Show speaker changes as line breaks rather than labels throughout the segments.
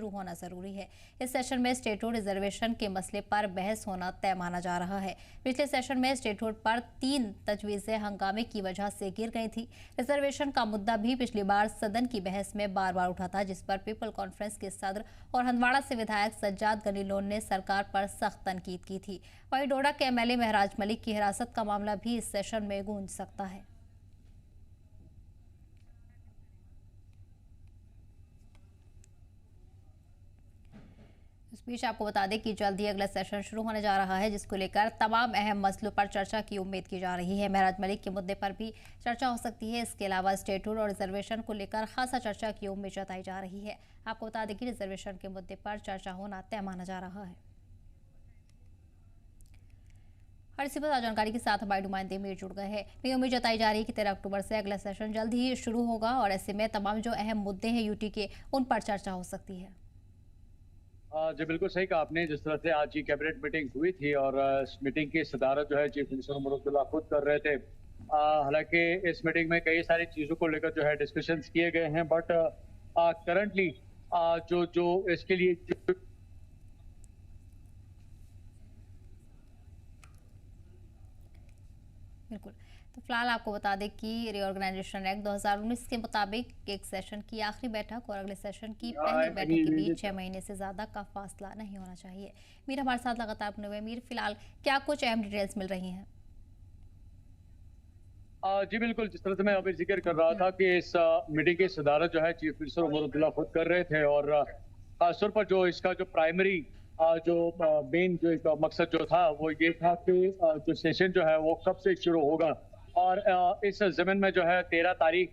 शुरू होना जरूरी है। इस सेशन में स्टेटहुड रिजर्वेशन के मसले पर बहस होना तय माना जा रहा है। पिछले सेशन में स्टेटहुड पर 3 तजवीजें हंगामे की वजह से गिर गई थी। रिजर्वेशन का मुद्दा भी पिछली बार सदन की बहस में बार बार उठा था, जिस पर पीपल कॉन्फ्रेंस के सदर और हंदवाड़ा से विधायक सज्जाद गनी लोन ने सरकार पर सख्त तनकीद की थी। वहीं डोडा के एमएलए महराज मलिक की हिरासत का मामला भी इस सेशन में गूंज सकता है। इस बीच आपको बता दें कि जल्द ही अगला सेशन शुरू होने जा रहा है, जिसको लेकर तमाम अहम मसलों पर चर्चा की उम्मीद की जा रही है। महराज मलिक के मुद्दे पर भी चर्चा हो सकती है। इसके अलावा स्टेटहुड और रिजर्वेशन को लेकर खासा चर्चा की उम्मीद जताई जा रही है। आपको बता दें कि रिजर्वेशन के मुद्दे पर चर्चा होना तय माना जा रहा है। और इसी पर जानकारी के साथ हमारे नुमाइंदे मीर जुड़ गए हैं। नई उम्मीद जताई जा रही है कि 13 अक्टूबर से अगला सेशन जल्द ही शुरू होगा और ऐसे में तमाम जो अहम मुद्दे हैं यूटी के, उन पर चर्चा हो सकती है।
जी बिल्कुल सही कहा आपने। जिस तरह से आज की कैबिनेट मीटिंग हुई थी और इस मीटिंग की सदारत जो है चीफ मिनिस्टर उमर अब्दुल्ला खुद कर रहे थे। हालांकि इस मीटिंग में कई सारी चीज़ों को लेकर जो है डिस्कशंस किए गए हैं, बट करंटली जो जो इसके लिए
बिल्कुल, तो फिलहाल आपको बता दें कि रीऑर्गेनाइजेशन एक्ट 2019 के मुताबिक एक सेशन की आखिरी बैठक और अगले सेशन की पहली बैठक के बीच 6 महीने से ज्यादा का फासला नहीं होना चाहिए। मीर हमारे साथ लगातार बने हुए। मीर, फिलहाल क्या कुछ अहम डिटेल्स मिल रही हैं?
जी बिल्कुल, जिस तरह से मैं अभी जिक्र कर रहा था कि इस मीटिंग की सदारत जो है चीफ मिनिस्टर उमर अब्दुल्ला खुद कर रहे थे और खासतौर पर जो इसका जो प्राइमरी जो मेन जो एक मकसद जो था वो ये था कि जो सेशन जो है वो कब से शुरू होगा। और इस ज़मीन में जो है 13 तारीख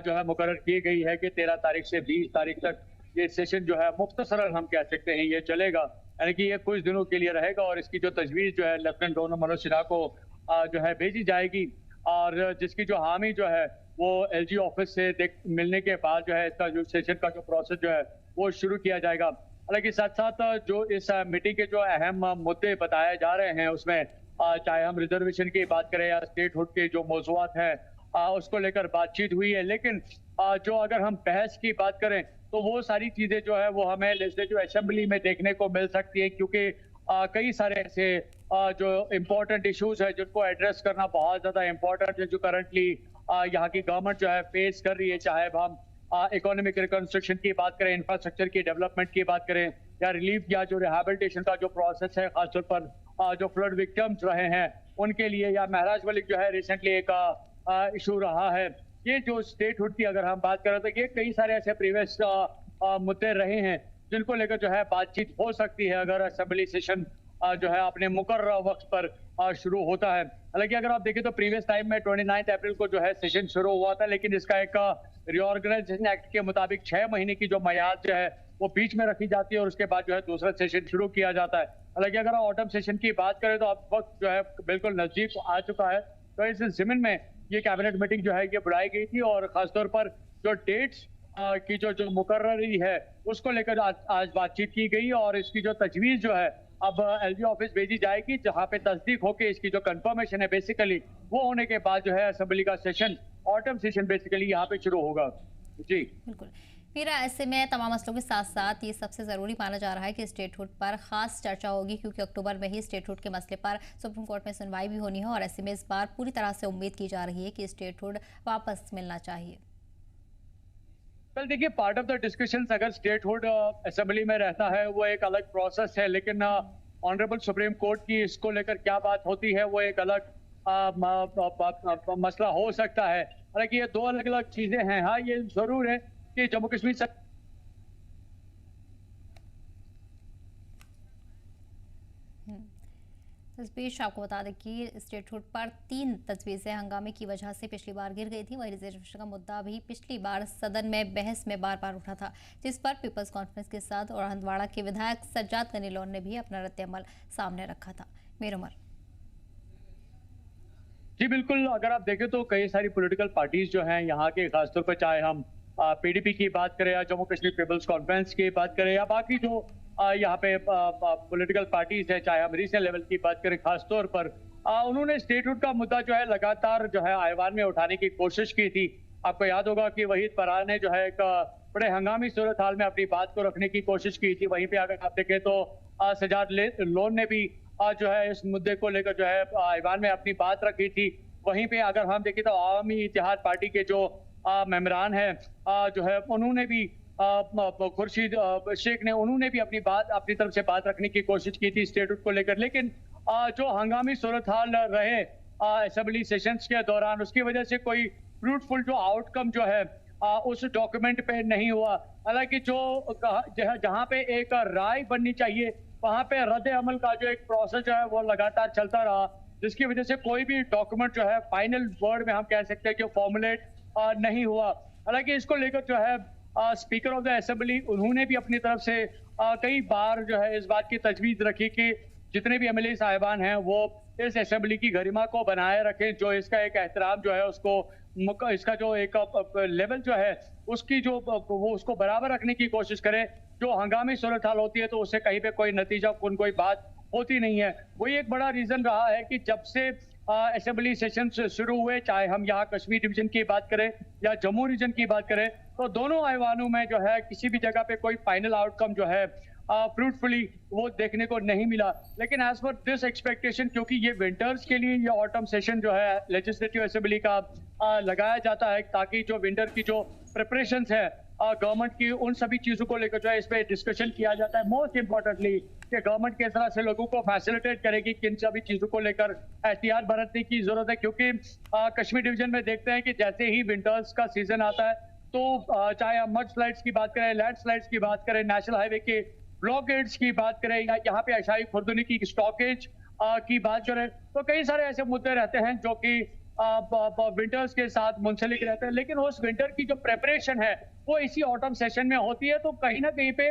जो है मुकर्रर की गई है कि 13 तारीख से 20 तारीख तक ये सेशन जो है मुख्तसरन हम कह सकते हैं ये चलेगा, यानी कि ये कुछ दिनों के लिए रहेगा। और इसकी जो तजवीज़ जो है लेफ्टिनेंट गवर्नर मनोज सिन्हा को जो है भेजी जाएगी और जिसकी जो हामी जो है वो एलजी ऑफिस से मिलने के बाद जो है इसका जो सेशन का जो प्रोसेस जो है वो शुरू किया जाएगा। हालांकि साथ साथ जो इस मीटिंग के जो अहम मुद्दे बताए जा रहे हैं उसमें चाहे हम रिजर्वेशन की बात करें या स्टेटहुड के जो मौजूआत हैं उसको लेकर बातचीत हुई है। लेकिन जो अगर हम बहस की बात करें तो वो सारी चीजें जो है वो हमें लेजिस्लेटिव असेंबली में देखने को मिल सकती है, क्योंकि कई सारे ऐसे जो इम्पोर्टेंट इश्यूज है जिनको एड्रेस करना बहुत ज्यादा इम्पोर्टेंट है, जो करंटली यहाँ की गवर्नमेंट जो है फेस कर रही है। चाहे हम इकोनॉमिक रिकंस्ट्रक्शन की बात करें, इंफ्रास्ट्रक्चर की डेवलपमेंट की बात करें या रिलीफ या जो रिहैबिलिटेशन का जो प्रोसेस है खासतौर पर जो फ्लड विक्टिम्स रहे हैं उनके लिए, या महराज मलिक जो है रिसेंटली एक इशू रहा है। ये जो स्टेटहुड की अगर हम बात करें तो ये कई सारे ऐसे प्रीवियस मुद्दे रहे हैं जिनको लेकर जो है बातचीत हो सकती है अगर असेंबली सेशन जो है अपने मुकर्रर वक्त पर शुरू होता है। हालांकि अगर आप देखें तो प्रीवियस टाइम में 29 अप्रैल को जो है सेशन शुरू हुआ था, लेकिन इसका एक रीऑर्गेनाइजेशन एक्ट के मुताबिक 6 महीने की जो मियाद जो है वो बीच में रखी जाती है और उसके बाद जो है दूसरा सेशन शुरू किया जाता है। हालांकि अगर ऑटम सेशन की बात करें तो अब वक्त जो है बिल्कुल नजदीक आ चुका है, तो इस ज़मीन में ये कैबिनेट मीटिंग जो है ये बुलाई गई थी और खासतौर पर जो डेट्स की जो मुकर्ररी है उसको लेकर आज बातचीत की गई और इसकी जो तजवीज़ जो है अब एलजी ऑफिस भेजी जाएगी, जहां पे तस्दीक होके इसकी जो कंफर्मेशन है बेसिकली वो होने के बाद जो है असेंबली का सेशन ऑटम सेशन बेसिकली यहाँ पे शुरू होगा। जी
बिल्कुल मेरा, ऐसे में तमाम मसलों के साथ साथ ये सबसे ज़रूरी माना जा रहा है कि स्टेटहुड पर खास चर्चा होगी, क्योंकि अक्टूबर में ही स्टेटहुड के मसले पर सुप्रीम कोर्ट में सुनवाई भी होनी है और ऐसे में इस बार पूरी तरह से उम्मीद की जा रही है कि स्टेटहुड वापस मिलना चाहिए।
कल देखिए, पार्ट ऑफ द डिस्कशन अगर स्टेटहुड असेंबली में रहता है वो एक अलग प्रोसेस है, लेकिन ऑनरेबल सुप्रीम कोर्ट की इसको लेकर क्या बात होती है वो एक अलग मसला हो सकता है। हालांकि ये दो अलग अलग चीजें हैं। हाँ, ये जरूर है कि जम्मू कश्मीर
इस बीच आपको बता दें कि स्टेटहुड पर 3 तजवीजें हंगामे की वजह से पिछली बार गिर गई थी। वही रिजर्वेशन का मुद्दा भी पिछली बार सदन में बहस में बार बार उठा था, जिस पर पीपल्स कॉन्फ्रेंस के साथ और हंदवाड़ा के विधायक सज्जाद गनी लोन ने भी अपना रद्द-ए-अमल सामने रखा था। मेर उमर।
जी बिल्कुल, अगर आप देखें तो कई सारी पॉलिटिकल पार्टीज जो हैं यहाँ के, खासतौर पर चाहे हम पीडीपी की बात करें या जम्मू कश्मीर पीपल्स कॉन्फ्रेंस की बात करें या बाकी जो यहाँ पे पॉलिटिकल पार्टीज है, चाहे हम रीजनल लेवल की बात करें, खासतौर पर उन्होंने स्टेटहुड का मुद्दा जो है लगातार जो है आईवान में उठाने की कोशिश की थी। आपको याद होगा कि वहीद फरहान ने जो है एक बड़े हंगामी सूरत हाल में अपनी बात को रखने की कोशिश की थी। वहीं पे अगर आप देखें तो सजाद लोन ने भी जो है इस मुद्दे को लेकर जो है ऐवान में अपनी बात रखी थी। वहीं पे अगर हम देखें तो अवामी इत्तेहाद पार्टी के जो मेंबरान हैं जो है उन्होंने भी खुर्शीद शेख ने उन्होंने भी अपनी तरफ से बात रखने की कोशिश की थी स्टेटहुड को लेकर। लेकिन जो हंगामी सूरत हाल रहे असेंबली सेशंस के दौरान, उसकी वजह से कोई फ्रूटफुल जो आउटकम जो है उस डॉक्यूमेंट पे नहीं हुआ। हालांकि जो जहां पे एक राय बननी चाहिए वहां पे रद्द अमल का जो एक प्रोसेस जो है वो लगातार चलता रहा, जिसकी वजह से कोई भी डॉक्यूमेंट जो है फाइनल वर्ड में हम कह सकते हैं कि फॉर्मुलेट नहीं हुआ। हालांकि इसको लेकर जो है स्पीकर ऑफ द असेंबली उन्होंने भी अपनी तरफ से कई बार जो है इस बात की तजवीज रखी कि जितने भी एमएलए साहिबान हैं वो इस असेंबली की गरिमा को बनाए रखें, जो इसका एक एहतराम जो है उसको इसका जो एक लेवल जो है उसकी जो वो उसको बराबर रखने की कोशिश करें। जो हंगामी सूरत हाल होती है तो उससे कहीं पे कोई नतीजा कोई बात होती नहीं है। वही एक बड़ा रीजन रहा है कि जब से असेंबली सेशन शुरू हुए, चाहे हम यहाँ कश्मीर डिवीजन की बात करें या जम्मू रीजन की बात करें, तो दोनों ऐवानों में जो है किसी भी जगह पे कोई फाइनल आउटकम जो है फ्रूटफुली वो देखने को नहीं मिला। लेकिन एज पर दिस एक्सपेक्टेशन, क्योंकि ये विंटर्स के लिए ये ऑटम सेशन जो है लेजिस्लेटिव असेंबली का लगाया जाता है ताकि जो विंटर की जो प्रिपरेशन है गवर्नमेंट की, उन सभी चीजों को लेकर जो है इस पे डिस्कशन किया जाता है। मोस्ट इंपॉर्टेंटली कि गवर्नमेंट किस तरह से लोगों को फैसिलिटेट करेगी, किन सभी चीजों को लेकर एहतियात बरतने की जरूरत है। क्योंकि कश्मीर डिवीजन में देखते हैं कि जैसे ही विंटर्स का सीजन आता है तो चाहे हम मड स्लाइड्स की बात करें, लैंड स्लाइड्स की बात करें, नेशनल हाईवे के ब्लॉकेड्स की बात करें या यहाँ पे अशाई खुर्दनी की स्टॉकेज की बात करें, तो कई सारे ऐसे मुद्दे रहते हैं जो कि विंटर्स के साथ मुंसलिक रहते हैं। लेकिन उस विंटर की जो प्रेपरेशन है वो इसी ऑटम सेशन में होती है, तो कहीं ना कहीं पे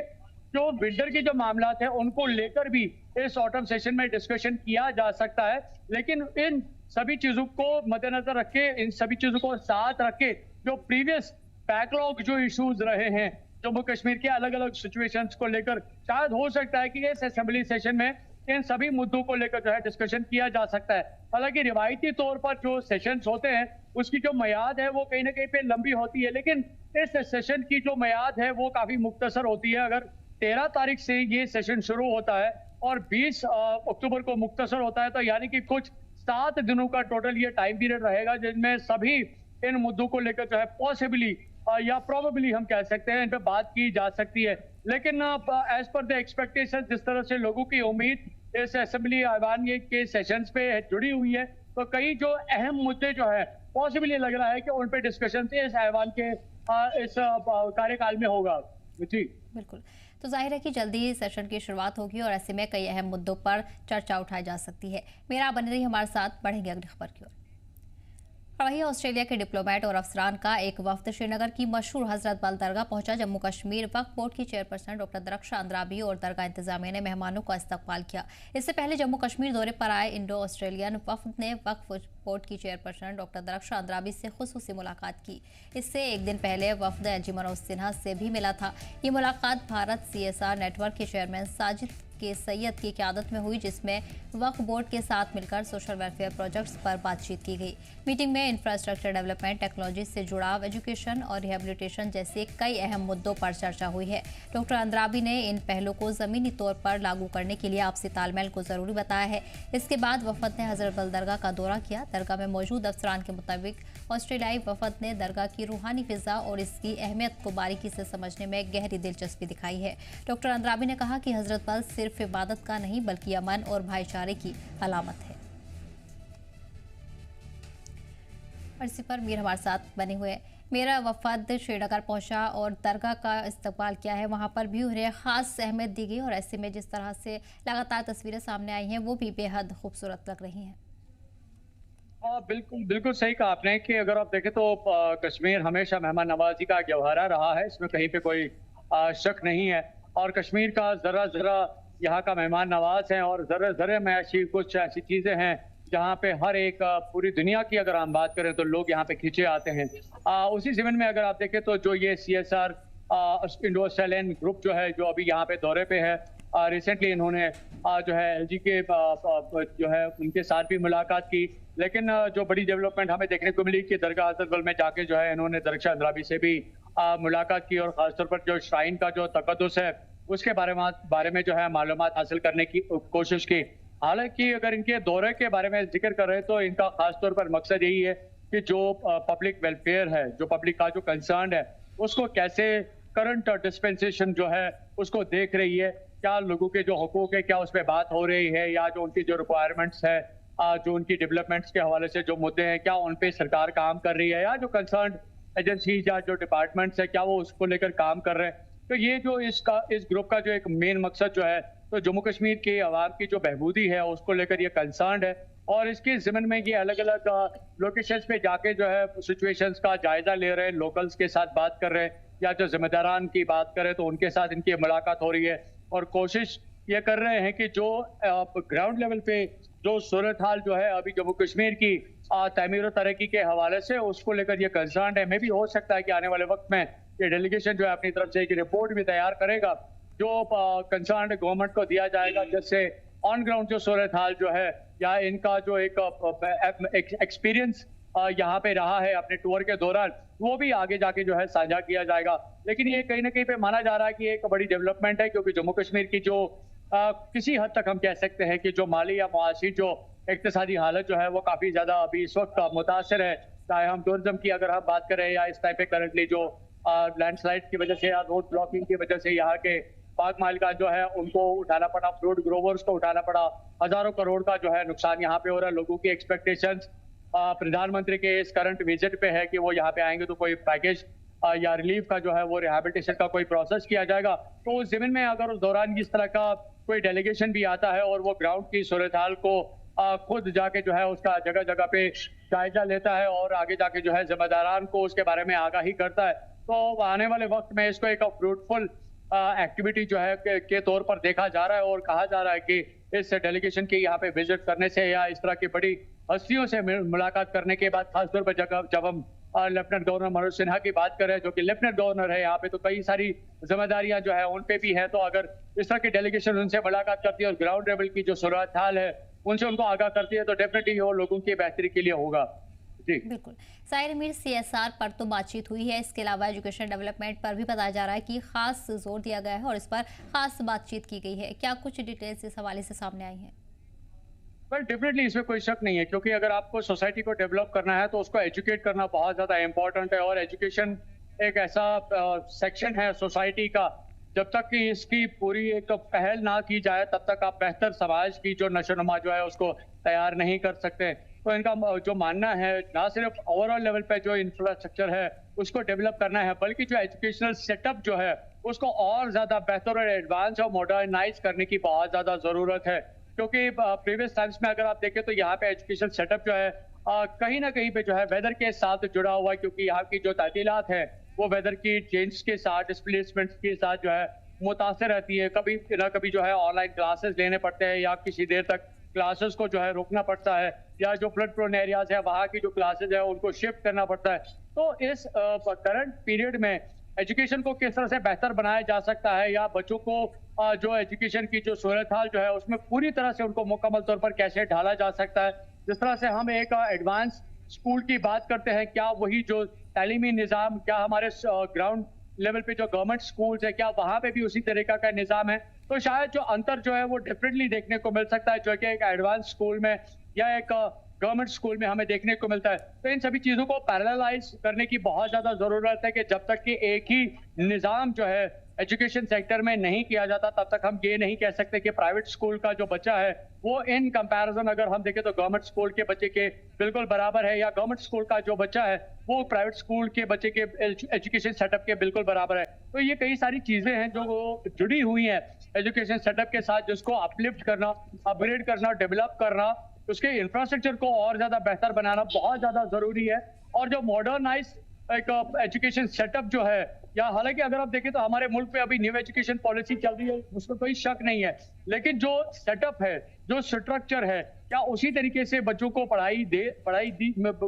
जो विंटर के जो मामला है उनको लेकर भी इस ऑटम सेशन में डिस्कशन किया जा सकता है। लेकिन इन सभी चीजों को मद्देनजर रखे, इन सभी चीजों को साथ रखे, जो प्रीवियस बैकलॉग जो इश्यूज रहे हैं जम्मू कश्मीर के अलग अलग सिचुएशंस को लेकर, शायद हो सकता है कि इस असेंबली सेशन में इन सभी मुद्दों को लेकर जो है डिस्कशन किया जा सकता है। हालांकि रिवायती तौर पर जो सेशंस होते हैं उसकी जो मियाद है वो कहीं ना कहीं पे लंबी होती है, लेकिन इस सेशन की जो मियाद है वो काफी मुख्तसर होती है। अगर 13 तारीख से ये सेशन शुरू होता है और 20 अक्टूबर को मुख्तसर होता है, तो यानी कि कुछ 7 दिनों का टोटल ये टाइम पीरियड रहेगा जिनमें सभी इन मुद्दों को लेकर जो है पॉसिबली या प्रोबेबली हम कह सकते हैं इन पे बात की जा सकती है। लेकिन एज पर द एक्सपेक्टेशन, जिस तरह से लोगों की उम्मीद इस असेंबली ऐवान के सेशंस पे जुड़ी हुई है, तो कई जो अहम मुद्दे जो है पॉसिबली लग रहा है कि उन पे डिस्कशन इस ऐवान के इस कार्यकाल में होगा। जी
बिल्कुल, तो जाहिर है कि जल्दी ही सेशन की शुरुआत होगी और ऐसे में कई अहम मुद्दों पर चर्चा उठाई जा सकती है। मेरा बने रही हमारे साथ, बढ़ेंगे अगली खबर की ओर। और वहीं ऑस्ट्रेलिया के डिप्लोमेट और अफसरान का एक वफ्द श्रीनगर की मशहूर हजरत बल दरगाह पहुंचा। जम्मू कश्मीर वक्फ बोर्ड की चेयरपर्सन डॉक्टर दरख्शा अंद्राबी और दरगाह इंतजामिया ने मेहमानों का इस्तकबाल किया। इससे पहले जम्मू कश्मीर दौरे पर आए इंडो ऑस्ट्रेलियन वफ्द ने वक्फ बोर्ड की चेयरपर्सन डॉक्टर दरख्शा अंद्राबी से खुसूसी मुलाकात की। इससे एक दिन पहले वफ्द एजी मनोज सिन्हा से भी मिला था। ये मुलाकात भारत CSR नेटवर्क के चेयरमैन साजिद के सैयद की क़यादत में हुई, जिसमें वक्फ बोर्ड के साथ मिलकर सोशल वेलफेयर प्रोजेक्ट्स पर बातचीत की गई। मीटिंग में इंफ्रास्ट्रक्चर डेवलपमेंट, टेक्नोलॉजी से जुड़ाव, एजुकेशन और रिहेबिलिटेशन जैसे कई अहम मुद्दों पर चर्चा हुई है। डॉक्टर अंद्राबी ने इन पहलों को ज़मीनी तौर पर लागू करने के लिए आपसी तालमेल को ज़रूरी बताया है। इसके बाद वफद ने हजरत बल दरगाह का दौरा किया। दरगाह में मौजूद अफसरान के मुताबिक ऑस्ट्रेलियाई वफद ने दरगाह की रूहानी फिजा और इसकी अहमियत को बारीकी से समझने में गहरी दिलचस्पी दिखाई है। डॉक्टर अंद्राबी ने कहा कि हजरत बल सिर्फ इबादत का नहीं बल्कि अमन और भाईचारे की अलामत है। और इसी पर मीर हमारे साथ बने हुए मेरा वफद श्रीनगर पहुंचा और दरगाह का इस्तकबाल किया है। वहां पर भी उन्हें खास अहमियत दी गई और ऐसे में जिस तरह से लगातार तस्वीरें सामने आई हैं वो भी बेहद खूबसूरत लग रही हैं।
बिल्कुल बिल्कुल सही कहा आपने कि अगर आप देखें तो कश्मीर हमेशा मेहमान नवाजी का गहवारा रहा है, इसमें कहीं पे कोई शक नहीं है। और कश्मीर का जरा जरा यहाँ का मेहमान नवाज है और जरा जरा में ऐसी कुछ ऐसी चीजें हैं जहाँ पे हर एक पूरी दुनिया की अगर हम बात करें तो लोग यहाँ पे खींचे आते हैं। उसी ज़मीन में अगर आप देखें तो जो ये CSR इंडो ऑस्ट्रेलियन ग्रुप जो है जो अभी यहाँ पे दौरे पे है, रिसेंटली इन्होंने जो है LG के जो है उनके साथ भी मुलाकात की। लेकिन जो बड़ी डेवलपमेंट हमें देखने को मिली कि दरगाह हजरत बल में जाके जो है इन्होंने दरख्शा अंद्राबी से भी मुलाकात की और खासतौर पर जो श्राइन का जो तकद्दुस है उसके बारे में जो है मालूमात हासिल करने की कोशिश की। हालांकि अगर इनके दौरे के बारे में जिक्र कर रहे हैं तो इनका खासतौर पर मकसद यही है कि जो पब्लिक वेलफेयर है, जो पब्लिक का जो कंसर्न है, उसको कैसे करंट डिस्पेंसेशन जो है उसको देख रही है, क्या लोगों के जो हकूक है क्या उस पर बात हो रही है, या जो उनकी जो रिक्वायरमेंट्स है, जो उनकी डेवलपमेंट्स के हवाले से जो मुद्दे हैं क्या उन पे सरकार काम कर रही है, या जो कंसर्न एजेंसीज या जो डिपार्टमेंट्स है क्या वो उसको लेकर काम कर रहे हैं। तो ये जो इस ग्रुप का जो एक मेन मकसद जो है तो जम्मू कश्मीर के अवाम की जो बहबूदी है उसको लेकर ये कंसर्न है, और इसके ज़िम्न में ये अलग अलग लोकेशंस पे जाके जो है सिचुएशंस का जायजा ले रहे हैं, लोकल्स के साथ बात कर रहे हैं, या जो जिम्मेदारान की बात करें तो उनके साथ इनकी मुलाकात हो रही है, और कोशिश ये कर रहे हैं कि जो ग्राउंड लेवल पे जो सूरत हाल जो है अभी जम्मू कश्मीर की तमीर और तरक्की के हवाले से उसको लेकर ये कंसर्न है। मे भी हो सकता है कि आने वाले वक्त में ये डेलीगेशन जो है अपनी तरफ से एक रिपोर्ट भी तैयार करेगा जो कंसर्न गवर्नमेंट को दिया जाएगा, जिससे ऑन ग्राउंड जो सूरत हाल जो है या इनका जो एक एक्सपीरियंस यहाँ पे रहा है अपने टूर के दौरान वो भी आगे जाके जो है साझा किया जाएगा। लेकिन ये कहीं ना कहीं पे माना जा रहा है कि एक बड़ी डेवलपमेंट है, क्योंकि जम्मू कश्मीर की जो किसी हद तक हम कह सकते हैं कि जो माली या मुआशी जो इक्तिसादी हालत जो है वो काफी ज्यादा अभी इस वक्त मुतासर है, चाहे हम टूरिज्म की अगर हम बात करें या इस टाइम पे करंटली जो लैंडस्लाइड की वजह से या रोड ब्लॉकिंग की वजह से यहाँ के पाक मालिका जो है उनको उठाना पड़ा, फ्रूट ग्रोवर्स को उठाना पड़ा, हजारों करोड़ का जो है नुकसान यहाँ पे हो रहा है। लोगों की एक्सपेक्टेशंस प्रधानमंत्री के इस करंट विजिट पे है कि वो यहाँ पे आएंगे तो कोई पैकेज या रिलीफ का जो है वो रिहेबिलिटेशन का कोई प्रोसेस किया जाएगा। तो उस जमीन में अगर उस दौरान इस तरह का कोई डेलीगेशन भी आता है और वो ग्राउंड की सूरत हाल को खुद जाके जो है उसका जगह जगह पे जायजा लेता है और आगे जाके जो है जिम्मेदारान को उसके बारे में आगाही करता है, तो आने वाले वक्त में इसको एक फ्रूटफुल एक्टिविटी जो है के तौर पर देखा जा रहा है। और कहा जा रहा है कि इस डेलीगेशन के यहाँ पे विजिट करने से या इस तरह की बड़ी हस्तियों से मुलाकात करने के बाद, खासतौर पर जब हम लेफ्टिनेंट गवर्नर मनोज सिन्हा की बात करें जो कि लेफ्टिनेंट गवर्नर है यहाँ पे, तो कई सारी जिम्मेदारियां जो है उन पे भी है, तो अगर इस तरह की डेलीगेशन उनसे मुलाकात करती है और ग्राउंड लेवल की जो सूरत हाल है उनसे उनको आगाह करती है तो डेफिनेटली वो लोगों की बेहतरी के लिए होगा। जी
बिल्कुल। साहिर मीर, CSR पर तो बातचीत हुई है, इसके अलावा एजुकेशन डेवलपमेंट पर भी बताया जा रहा है कि खास जोर दिया गया है और इस पर खास बातचीत की गई है। क्या कुछ डिटेल्स इस हवाले से सामने आई हैं?
वेल डेफिनेटली इसमें कोई शक नहीं है, क्योंकि अगर आपको सोसाइटी को डेवलप करना है तो उसको एजुकेट करना बहुत ज़्यादा इंपॉर्टेंट है, और एजुकेशन एक ऐसा सेक्शन है सोसाइटी का जब तक कि इसकी पूरी एक पहल ना की जाए तब तक आप बेहतर समाज की जो नशोनुमा जो है उसको तैयार नहीं कर सकते। तो इनका जो मानना है ना सिर्फ ओवरऑल लेवल पे जो इंफ्रास्ट्रक्चर है उसको डेवलप करना है, बल्कि जो एजुकेशनल सेटअप जो है उसको और ज़्यादा बेहतर और एडवांस और मॉडर्नाइज करने की बहुत ज़्यादा ज़रूरत है। क्योंकि प्रीवियस टाइम्स में अगर आप देखें तो यहाँ पे एजुकेशन सेटअप जो है कहीं ना कहीं पे जो है वेदर के साथ जुड़ा हुआ है, क्योंकि यहाँ की जो तातीलात है वो वेदर की चेंज के साथ, डिस्प्लेसमेंट के साथ जो है मुतासर रहती है। कभी ना कभी जो है ऑनलाइन क्लासेस लेने पड़ते हैं या किसी देर तक क्लासेस को जो है रोकना पड़ता है, या जो फ्लड प्रोन एरियाज है वहाँ की जो क्लासेस है उनको शिफ्ट करना पड़ता है। तो इस करंट पीरियड में एजुकेशन को किस तरह से बेहतर बनाया जा सकता है, या बच्चों को जो एजुकेशन की जो सूरत हाल जो है उसमें पूरी तरह से उनको मुकम्मल तौर पर कैसे ढाला जा सकता है। जिस तरह से हम एक एडवांस स्कूल की बात करते हैं, क्या वही जो तालीमी निज़ाम, क्या हमारे ग्राउंड लेवल पे जो गवर्नमेंट स्कूल्स है क्या वहाँ पे भी उसी तरीका का निज़ाम है? तो शायद जो अंतर जो है वो डिफरेंटली देखने को मिल सकता है, जो कि एक एडवांस स्कूल में या एक गवर्नमेंट स्कूल में हमें देखने को मिलता है। तो इन सभी चीज़ों को पैरेललाइज करने की बहुत ज़्यादा ज़रूरत है कि जब तक कि एक ही निज़ाम जो है एजुकेशन सेक्टर में नहीं किया जाता तब तक हम ये नहीं कह सकते कि प्राइवेट स्कूल का जो बच्चा है वो इन कंपैरिजन अगर हम देखें तो गवर्नमेंट स्कूल के बच्चे के बिल्कुल बराबर है, या गवर्नमेंट स्कूल का जो बच्चा है वो प्राइवेट स्कूल के बच्चे के एजुकेशन सेटअप के बिल्कुल बराबर है। तो ये कई सारी चीज़ें हैं जो जुड़ी हुई हैं एजुकेशन सेटअप के साथ, जिसको अपलिफ्ट करना, अपग्रेड करना, डेवलप करना, उसके इंफ्रास्ट्रक्चर को और ज़्यादा बेहतर बनाना बहुत ज़्यादा ज़रूरी है। और जो मॉडर्नाइज एक एजुकेशन सेटअप जो है, या हालांकि अगर आप देखें तो हमारे मुल्क में अभी न्यू एजुकेशन पॉलिसी चल रही है, उसमें कोई शक नहीं है, लेकिन जो सेटअप है, जो स्ट्रक्चर है, क्या उसी तरीके से बच्चों को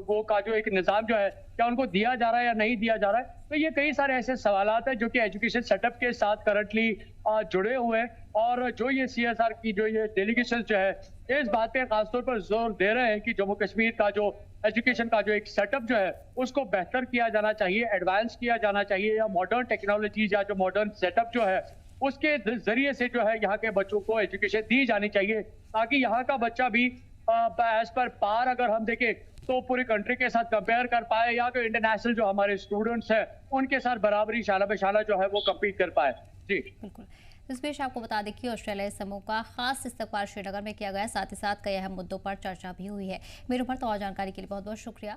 वो का जो एक निज़ाम जो है, क्या उनको दिया जा रहा है या नहीं दिया जा रहा है? तो ये कई सारे ऐसे सवालात हैं जो कि एजुकेशन सेटअप के साथ करंटली जुड़े हुए हैं, और जो ये सीएसआर की जो ये डेलीगेशन जो है, इस बात पे खासतौर पर जोर दे रहे हैं कि जम्मू कश्मीर का जो एजुकेशन का जो एक सेटअप जो है, उसको बेहतर किया जाना चाहिए, एडवांस किया जाना चाहिए, या मॉडर्न टेक्नोलॉजीज या जो मॉडर्न सेटअप जो है, उसके जरिए से जो है यहाँ के बच्चों को एजुकेशन दी जानी चाहिए, ताकि यहाँ का बच्चा भी एज पर पार अगर हम देखें तो पूरी कंट्री के साथ कंपेयर कर पाए, या तो इंटरनेशनल जो हमारे स्टूडेंट्स हैं उनके साथ बराबरी शाला बेशाला जो है वो कम्पीट कर पाए। जी
बिल्कुल। इस बीच आपको बता दें कि ऑस्ट्रेलियाई समूह का खास इस्तकबाल श्रीनगर में किया गया, साथ ही साथ कई अहम मुद्दों पर चर्चा भी हुई है। मेरी उम्र तो और जानकारी के लिए बहुत बहुत शुक्रिया।